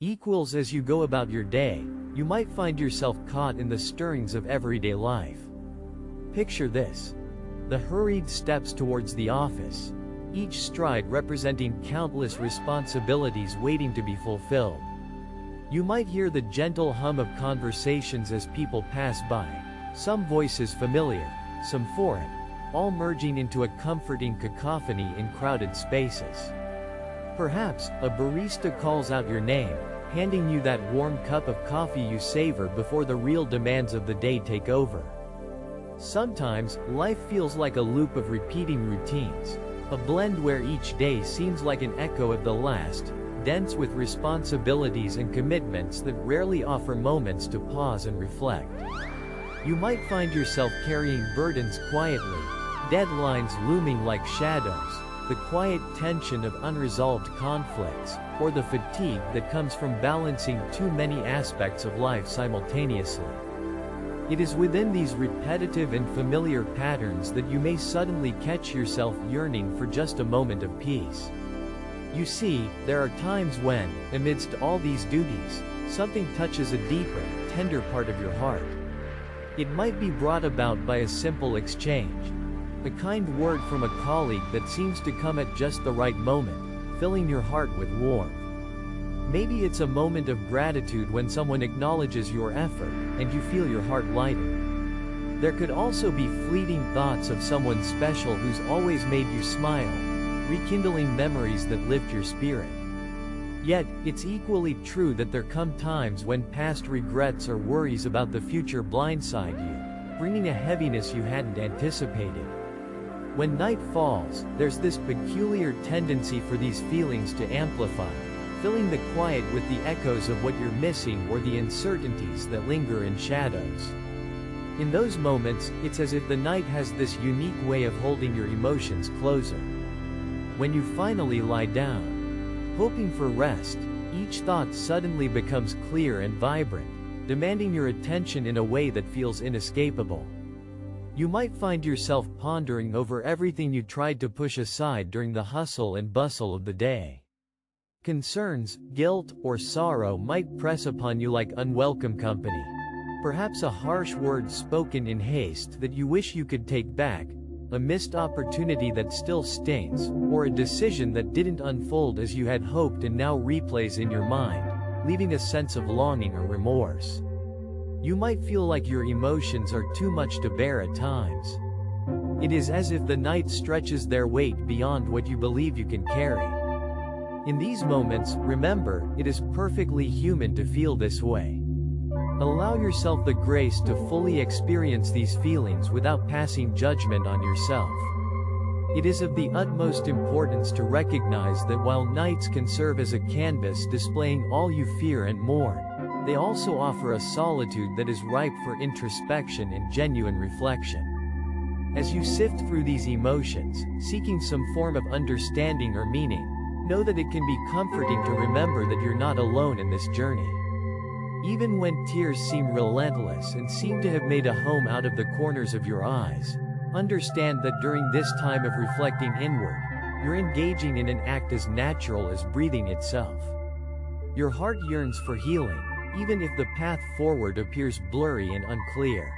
Equals as you go about your day, you might find yourself caught in the stirrings of everyday life. Picture this. The hurried steps towards the office, each stride representing countless responsibilities waiting to be fulfilled. You might hear the gentle hum of conversations as people pass by, some voices familiar, some foreign, all merging into a comforting cacophony in crowded spaces. Perhaps, a barista calls out your name, handing you that warm cup of coffee you savor before the real demands of the day take over. Sometimes, life feels like a loop of repeating routines, a blend where each day seems like an echo of the last, dense with responsibilities and commitments that rarely offer moments to pause and reflect. You might find yourself carrying burdens quietly, deadlines looming like shadows, the quiet tension of unresolved conflicts, or the fatigue that comes from balancing too many aspects of life simultaneously. It is within these repetitive and familiar patterns that you may suddenly catch yourself yearning for just a moment of peace. You see, there are times when, amidst all these duties, something touches a deeper, tender part of your heart. It might be brought about by a simple exchange, a kind word from a colleague that seems to come at just the right moment, filling your heart with warmth. Maybe it's a moment of gratitude when someone acknowledges your effort, and you feel your heart lighten. There could also be fleeting thoughts of someone special who's always made you smile, rekindling memories that lift your spirit. Yet, it's equally true that there come times when past regrets or worries about the future blindside you, bringing a heaviness you hadn't anticipated. When night falls, there's this peculiar tendency for these feelings to amplify, filling the quiet with the echoes of what you're missing or the uncertainties that linger in shadows. In those moments, it's as if the night has this unique way of holding your emotions closer. When you finally lie down, hoping for rest, each thought suddenly becomes clear and vibrant, demanding your attention in a way that feels inescapable. You might find yourself pondering over everything you tried to push aside during the hustle and bustle of the day. Concerns, guilt, or sorrow might press upon you like unwelcome company. Perhaps a harsh word spoken in haste that you wish you could take back, a missed opportunity that still stings, or a decision that didn't unfold as you had hoped and now replays in your mind, leaving a sense of longing or remorse. You might feel like your emotions are too much to bear at times. It is as if the night stretches their weight beyond what you believe you can carry. In these moments, remember, it is perfectly human to feel this way. Allow yourself the grace to fully experience these feelings without passing judgment on yourself. It is of the utmost importance to recognize that while nights can serve as a canvas displaying all you fear and mourn, they also offer a solitude that is ripe for introspection and genuine reflection. As you sift through these emotions, seeking some form of understanding or meaning, know that it can be comforting to remember that you're not alone in this journey. Even when tears seem relentless and seem to have made a home out of the corners of your eyes, understand that during this time of reflecting inward, you're engaging in an act as natural as breathing itself. Your heart yearns for healing, even if the path forward appears blurry and unclear.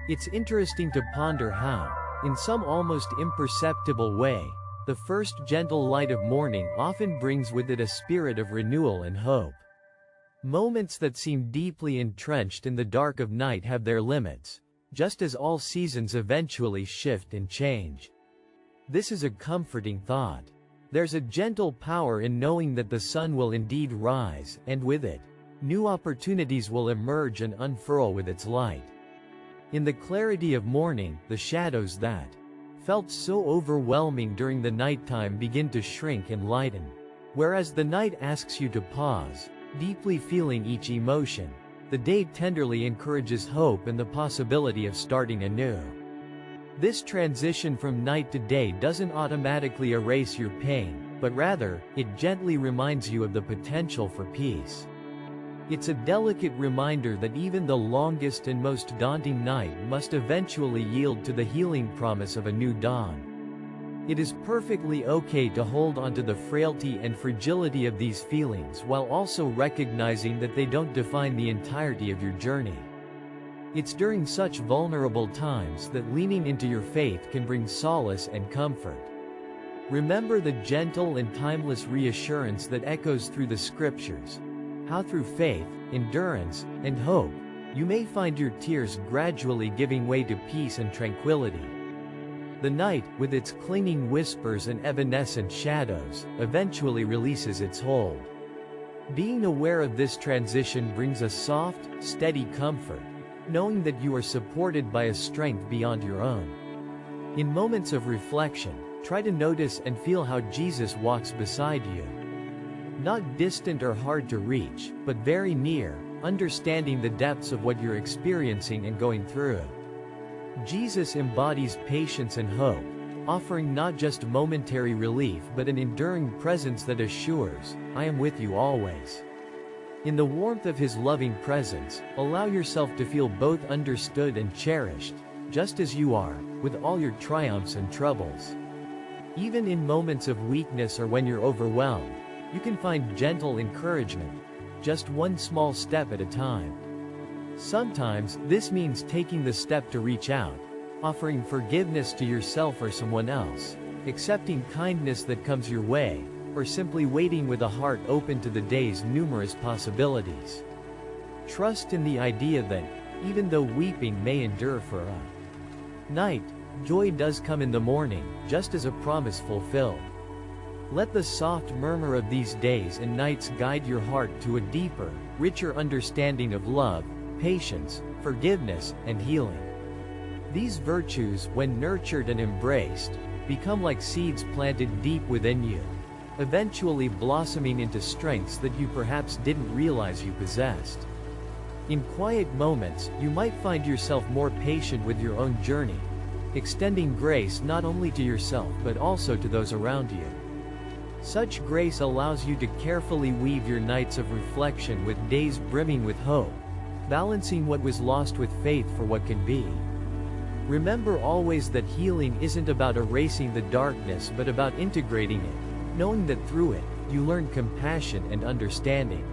It's interesting to ponder how, in some almost imperceptible way, the first gentle light of morning often brings with it a spirit of renewal and hope. Moments that seem deeply entrenched in the dark of night have their limits, just as all seasons eventually shift and change. This is a comforting thought. There's a gentle power in knowing that the sun will indeed rise, and with it, new opportunities will emerge and unfurl with its light. In the clarity of morning, the shadows that felt so overwhelming during the nighttime begin to shrink and lighten. Whereas the night asks you to pause, deeply feeling each emotion, the day tenderly encourages hope and the possibility of starting anew. This transition from night to day doesn't automatically erase your pain, but rather, it gently reminds you of the potential for peace. It's a delicate reminder that even the longest and most daunting night must eventually yield to the healing promise of a new dawn. It is perfectly okay to hold onto the frailty and fragility of these feelings while also recognizing that they don't define the entirety of your journey. It's during such vulnerable times that leaning into your faith can bring solace and comfort. Remember the gentle and timeless reassurance that echoes through the scriptures, how through faith, endurance, and hope, you may find your tears gradually giving way to peace and tranquility. The night, with its clinging whispers and evanescent shadows, eventually releases its hold. Being aware of this transition brings a soft, steady comfort, knowing that you are supported by a strength beyond your own. In moments of reflection, try to notice and feel how Jesus walks beside you. Not distant or hard to reach, but very near, understanding the depths of what you're experiencing and going through. Jesus embodies patience and hope, offering not just momentary relief but an enduring presence that assures, "I am with you always." In the warmth of his loving presence, allow yourself to feel both understood and cherished, just as you are, with all your triumphs and troubles. Even in moments of weakness or when you're overwhelmed, you can find gentle encouragement, just one small step at a time. Sometimes, this means taking the step to reach out, offering forgiveness to yourself or someone else, accepting kindness that comes your way, or simply waiting with a heart open to the day's numerous possibilities. Trust in the idea that, even though weeping may endure for a night, joy does come in the morning, just as a promise fulfilled. Let the soft murmur of these days and nights guide your heart to a deeper, richer understanding of love, patience, forgiveness, and healing. These virtues, when nurtured and embraced, become like seeds planted deep within you, eventually blossoming into strengths that you perhaps didn't realize you possessed. In quiet moments, you might find yourself more patient with your own journey, extending grace not only to yourself but also to those around you. Such grace allows you to carefully weave your nights of reflection with days brimming with hope, balancing what was lost with faith for what can be. Remember always that healing isn't about erasing the darkness but about integrating it, knowing that through it, you learn compassion and understanding.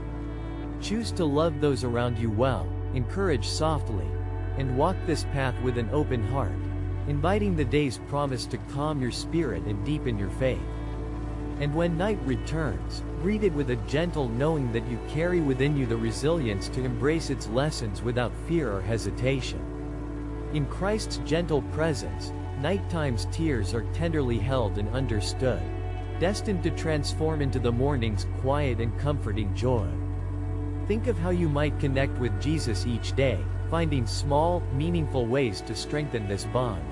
Choose to love those around you well, encourage softly, and walk this path with an open heart, inviting the day's promise to calm your spirit and deepen your faith. And when night returns, greet it with a gentle knowing that you carry within you the resilience to embrace its lessons without fear or hesitation. In Christ's gentle presence, nighttime's tears are tenderly held and understood, destined to transform into the morning's quiet and comforting joy. Think of how you might connect with Jesus each day, finding small, meaningful ways to strengthen this bond.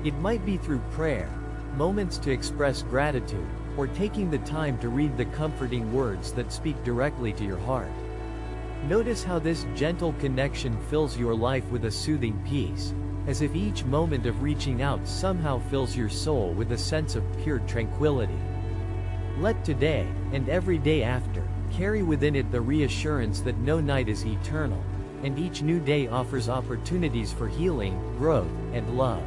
It might be through prayer, moments to express gratitude, or taking the time to read the comforting words that speak directly to your heart. Notice how this gentle connection fills your life with a soothing peace, as if each moment of reaching out somehow fills your soul with a sense of pure tranquility. Let today, and every day after, carry within it the reassurance that no night is eternal, and each new day offers opportunities for healing, growth, and love.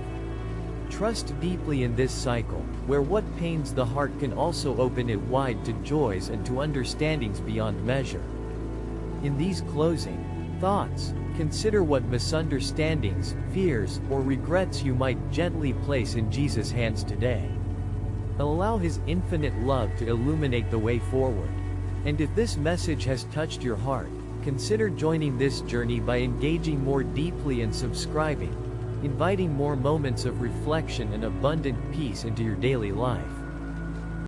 Trust deeply in this cycle, where what pains the heart can also open it wide to joys and to understandings beyond measure. In these closing thoughts, consider what misunderstandings, fears, or regrets you might gently place in Jesus' hands today. Allow His infinite love to illuminate the way forward. And if this message has touched your heart, consider joining this journey by engaging more deeply and subscribing, inviting more moments of reflection and abundant peace into your daily life.